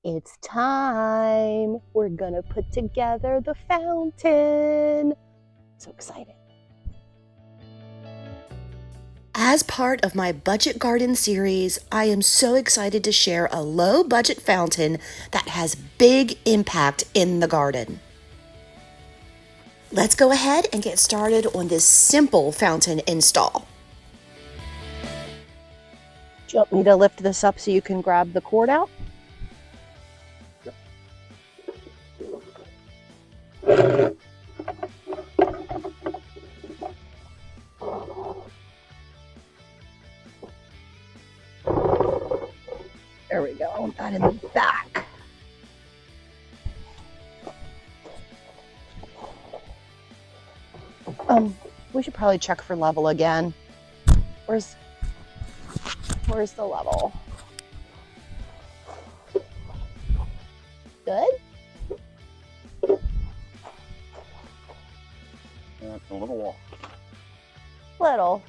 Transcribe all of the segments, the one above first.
It's time. We're gonna put together the fountain. So excited. As part of my budget garden series, I am so excited to share a low budget fountain that has big impact in the garden. Let's go ahead and get started on this simple fountain install. Do you want me to lift this up so you can grab the cord out? There we go. I want that in the back. We should probably check for level again. Where's the level? Good? Yeah, it's a little off. Little.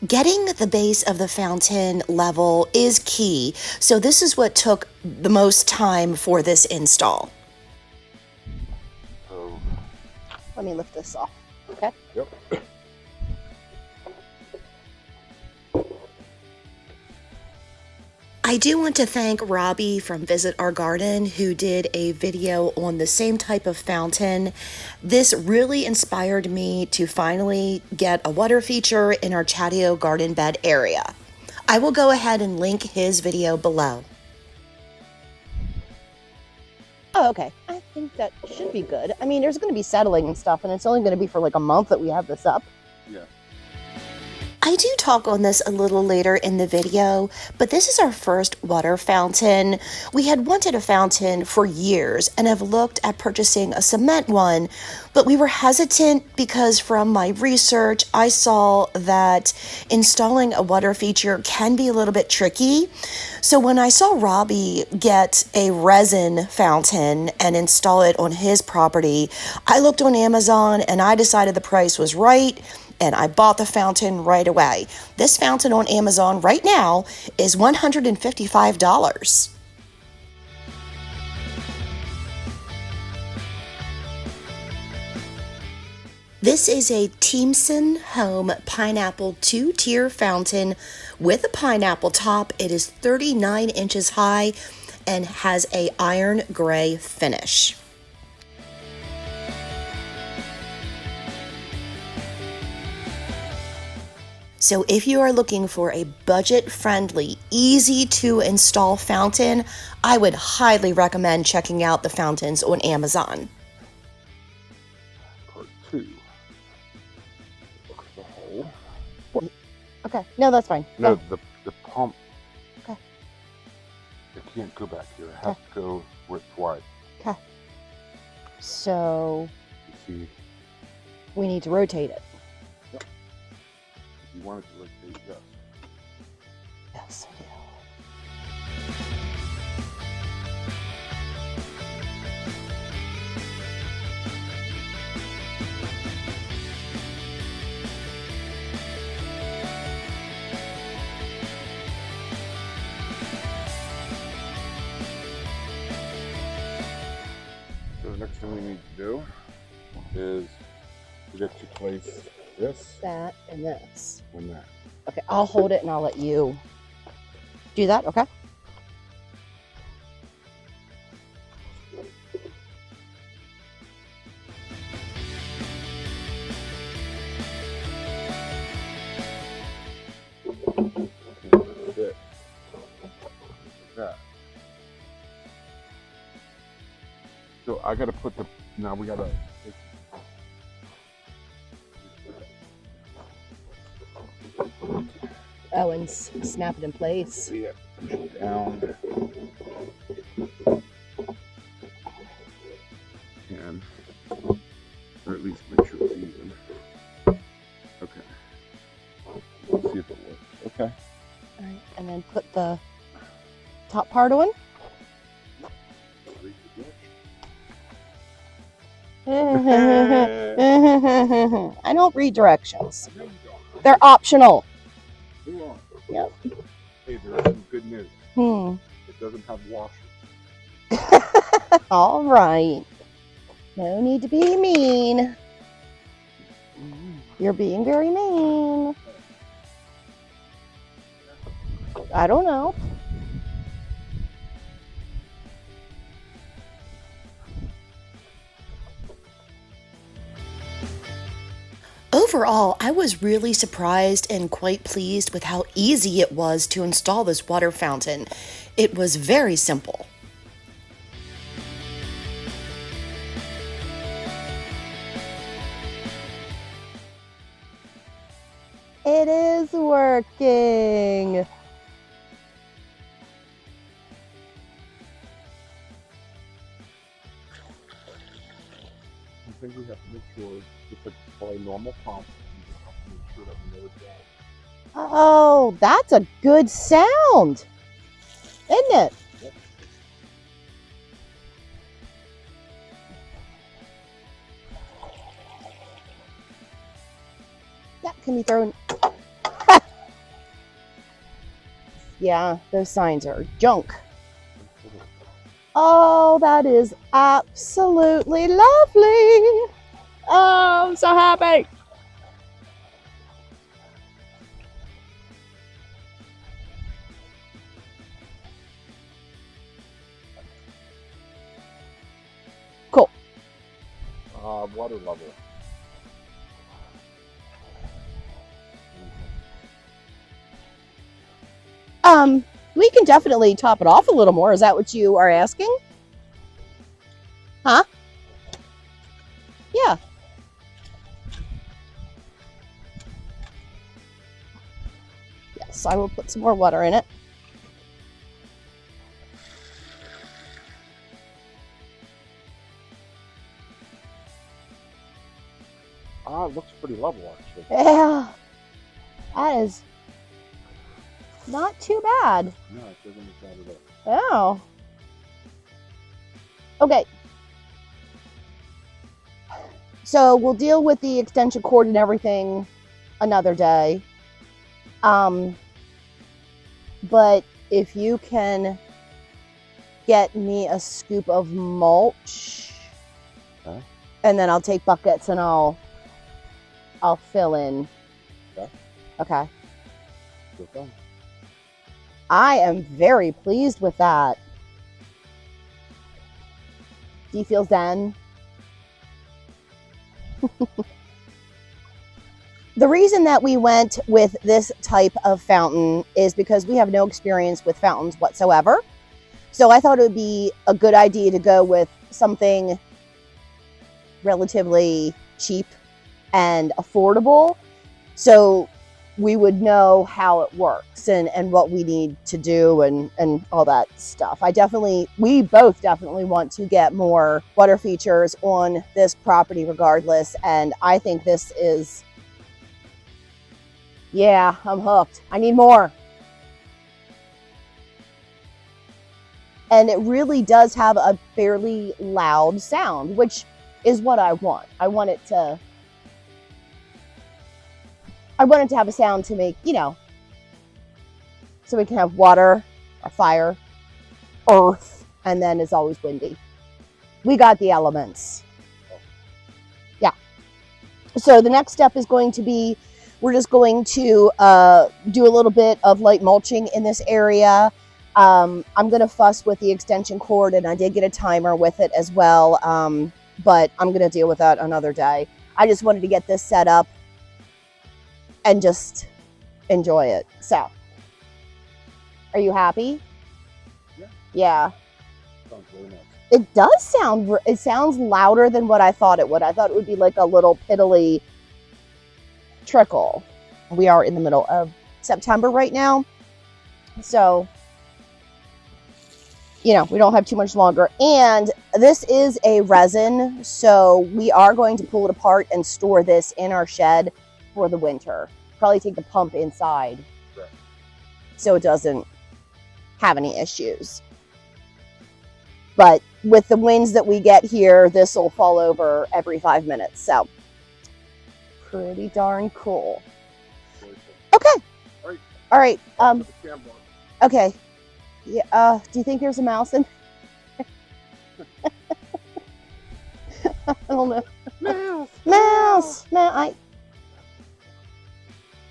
Getting the base of the fountain level is key, so this is what took the most time for this install. So, Let me lift this off, okay? yep. I do want to thank Robbie from Visit Our Garden who did a video on the same type of fountain. This really inspired me to finally get a water feature in our patio garden bed area. I will go ahead and link his video below. Oh, okay. I think that should be good. I mean, there's going to be settling and stuff, and it's only going to be for like a month that we have this up. Yeah. I do talk on this a little later in the video, but this is our first water fountain. We had wanted a fountain for years and have looked at purchasing a cement one, but we were hesitant because from my research, I saw that installing a water feature can be a little bit tricky. So when I saw Robbie get a resin fountain and install it on his property, I looked on Amazon and I decided the price was right. And I bought the fountain right away. This fountain on Amazon right now is $155. This is a Teamson Home Pineapple 2-tier fountain with a pineapple top. It is 39 inches high and has a iron gray finish. So if you are looking for a budget-friendly, easy-to-install fountain, I would highly recommend checking out the fountains on Amazon. Part 2. Look at the hole. Okay, no, that's fine. No, the pump. Okay. It can't go back here. It has to go where it's wide. Okay. So You see, we need to rotate it. if you want it to rotate, yes. Yes, I do. So the next thing we need to do is we get to place this That and this. and that. Okay, I'll hold it and I'll let you do that, okay? Fit. That. So I gotta put the, now we gotta take, Oh, and snap it in place. see it, push it down. And, or at least make sure it's even. Okay. Let's see if it works. Okay. All right, and then put the top part on. I don't read directions. They're optional. Move on. Yep. Hey, there is some good news. It doesn't have washers. All right. No need to be mean. You're being very mean. I don't know. Overall, I was really surprised and quite pleased with how easy it was to install this water fountain. It was very simple. It is working. I think we have to make sure, just like for a normal pump, we just have to make sure that we know it's out. Oh, that's a good sound, isn't it? Yep. That can be thrown. Yeah, those signs are junk. Oh, that is absolutely lovely. Oh, I'm so happy. Cool. Water level. We can definitely top it off a little more. Is that what you are asking? Huh? Yeah. Yes, I will put some more water in it. It looks pretty level actually. Yeah. That is not too bad. No, it doesn't look bad at all. Oh. Okay. So we'll deal with the extension cord and everything another day. But if you can get me a scoop of mulch, Okay. and then I'll take buckets and I'll fill in. Okay. Okay. Good done. I am very pleased with that. Do you feel zen? The reason that we went with this type of fountain is because we have no experience with fountains whatsoever. So I thought it would be a good idea to go with something relatively cheap and affordable, so we would know how it works and what we need to do and all that stuff. We both definitely want to get more water features on this property regardless, and I think this is, yeah, I'm hooked. I need more. And it really does have a fairly loud sound, which is what I want. I want it to have a sound to make, so we can have water, or fire, earth, and then it's always windy. We got the elements. Yeah. So the next step is going to be, we're just going to do a little bit of light mulching in this area. I'm going to fuss with the extension cord, and I did get a timer with it as well, but I'm going to deal with that another day. I just wanted to get this set up and just enjoy it. So, are you happy? Yeah. Yeah. Sounds really nice. It does sound, it sounds louder than what I thought it would. I thought it would be like a little piddly trickle. We are in the middle of September right now. So, we don't have too much longer. And this is a resin, so we are going to pull it apart and store this in our shed for the winter. Probably take the pump inside. Right. So it doesn't have any issues. But with the winds that we get here, this will fall over every 5 minutes. So pretty darn cool. Okay. All right. Okay. Yeah. Do you think there's a mouse in? I don't know. Mouse! Mouse!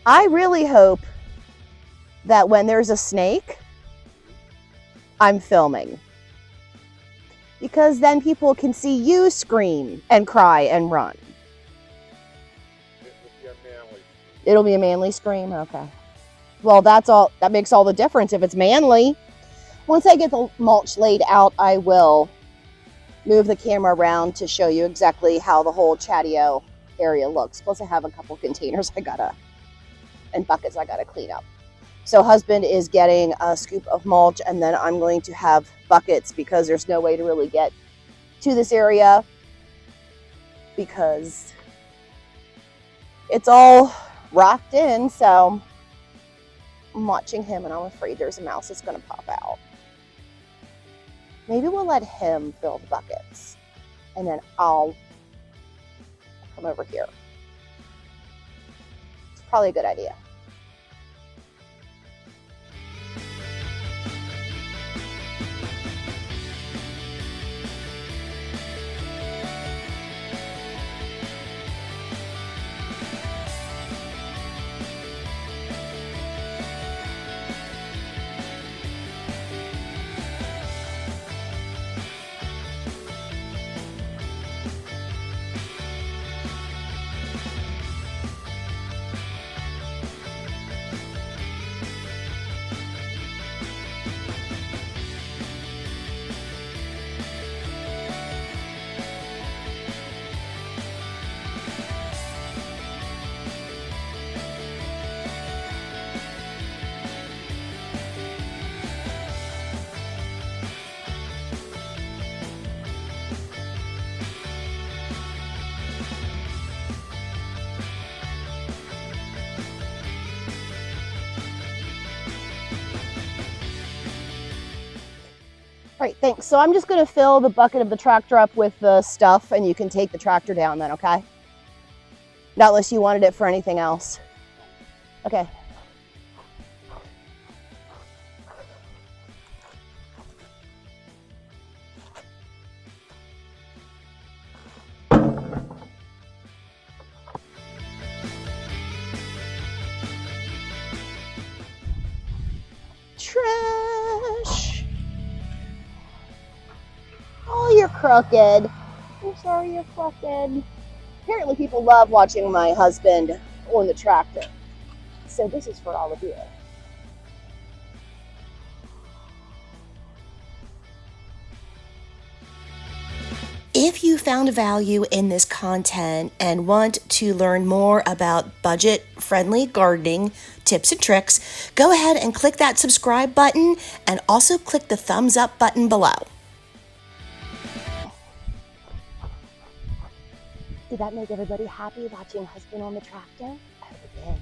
I really hope that when there's a snake, I'm filming. Because then people can see you scream and cry and run. It will be a manly. It'll be a manly scream? Okay. Well, that makes all the difference if it's manly. Once I get the mulch laid out, I will move the camera around to show you exactly how the whole patio area looks. Plus I have a couple containers and buckets I gotta clean up. So husband is getting a scoop of mulch, and then I'm going to have buckets because there's no way to really get to this area because it's all rocked in. So I'm watching him and I'm afraid there's a mouse that's gonna pop out. Maybe we'll let him fill the buckets and then I'll come over here. It's probably a good idea. All right, thanks. So I'm just gonna fill the bucket of the tractor up with the stuff and you can take the tractor down then, okay? Not unless you wanted it for anything else. Okay. Trash. Oh, you're crooked. I'm sorry you're crooked. Apparently people love watching my husband on the tractor. So this is for all of you. If you found value in this content and want to learn more about budget-friendly gardening tips and tricks, go ahead and click that subscribe button and also click the thumbs up button below. Did that make everybody happy watching husband on the tractor? I hope it did.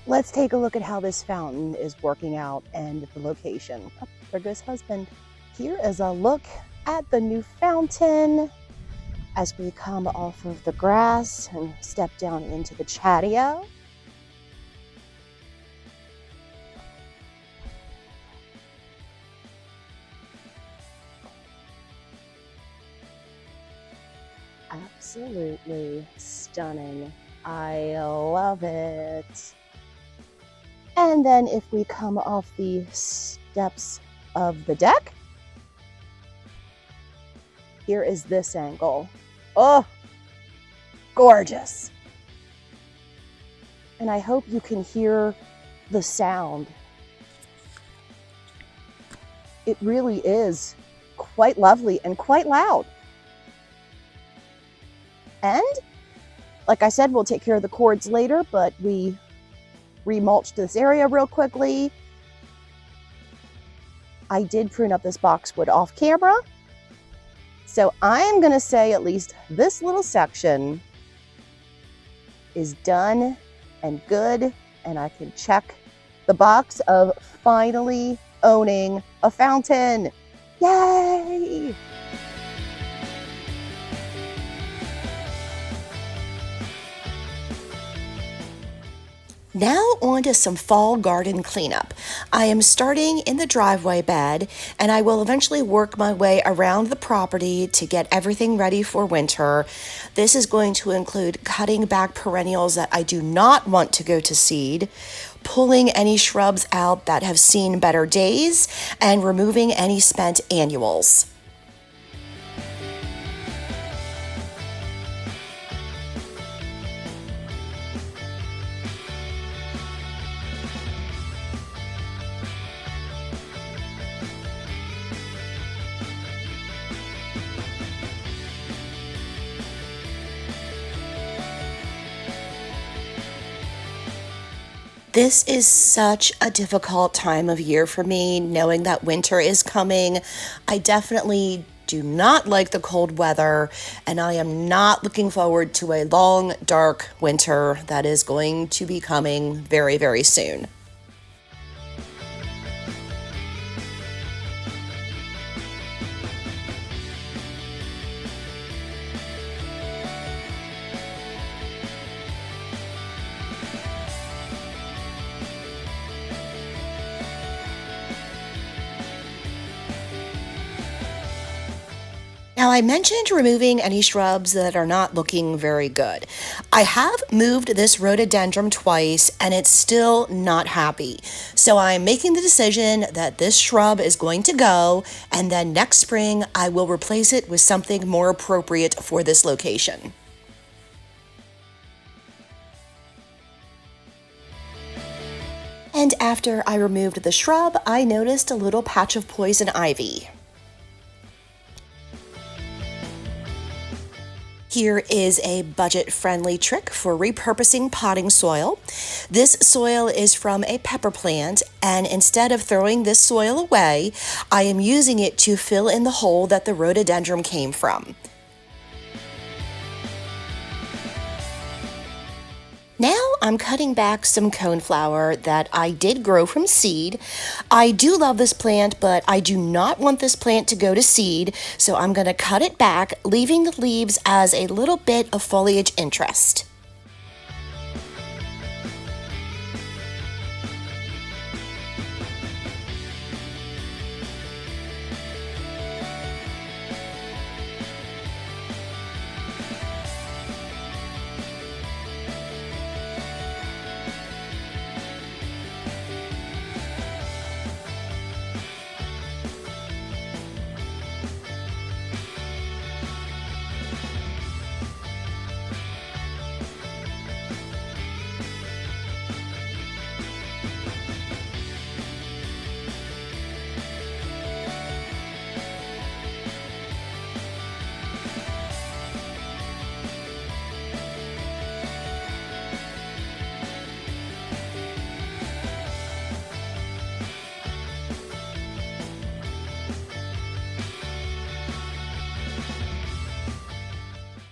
Let's take a look at how this fountain is working out and the location. Oh, there goes husband. Here is a look at the new fountain as we come off of the grass and step down into the patio. Absolutely stunning. I love it. And then if we come off the steps of the deck, here is this angle. Oh, gorgeous. And I hope you can hear the sound. It really is quite lovely and quite loud. And like I said, we'll take care of the cords later, but we remulched this area real quickly. I did prune up this boxwood off camera. So I am going to say at least this little section is done and good, and I can check the box of finally owning a fountain. Yay! Now on to some fall garden cleanup. I am starting in the driveway bed and I will eventually work my way around the property to get everything ready for winter. This is going to include cutting back perennials that I do not want to go to seed, pulling any shrubs out that have seen better days, and removing any spent annuals. This is such a difficult time of year for me, knowing that winter is coming. I definitely do not like the cold weather, and I am not looking forward to a long, dark winter that is going to be coming very, very soon. Now, I mentioned removing any shrubs that are not looking very good. I have moved this rhododendron twice and it's still not happy. So I'm making the decision that this shrub is going to go, and then next spring I will replace it with something more appropriate for this location. And after I removed the shrub, I noticed a little patch of poison ivy. Here is a budget-friendly trick for repurposing potting soil. This soil is from a pepper plant, and instead of throwing this soil away, I am using it to fill in the hole that the rhododendron came from. Now I'm cutting back some coneflower that I did grow from seed. I do love this plant, but I do not want this plant to go to seed, so I'm going to cut it back, leaving the leaves as a little bit of foliage interest.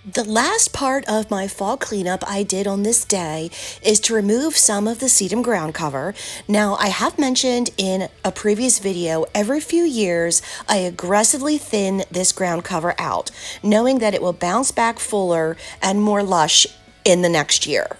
The last part of my fall cleanup I did on this day is to remove some of the sedum ground cover. Now, I have mentioned in a previous video, every few years I aggressively thin this ground cover out, knowing that it will bounce back fuller and more lush in the next year.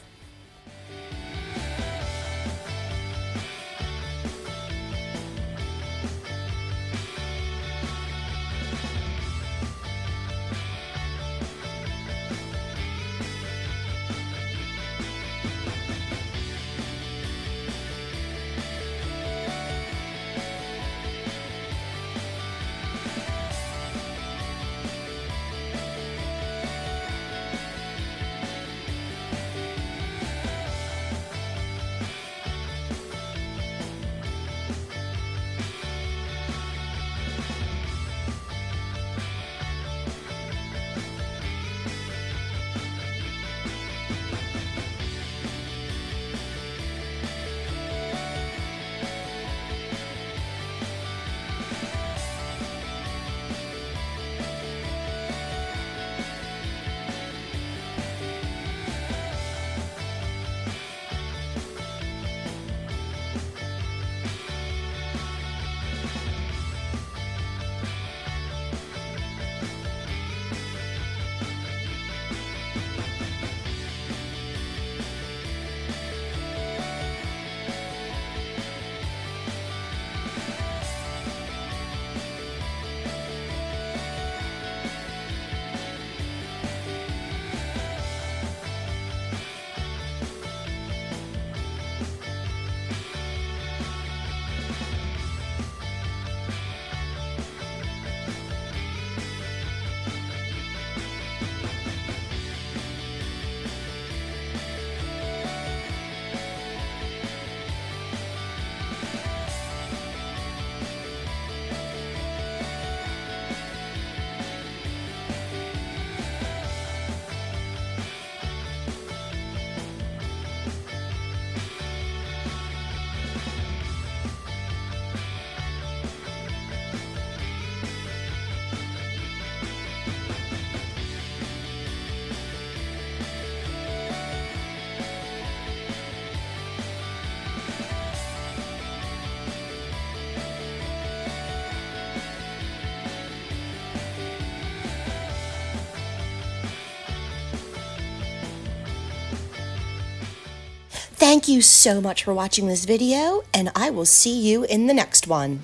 Thank you so much for watching this video, and I will see you in the next one.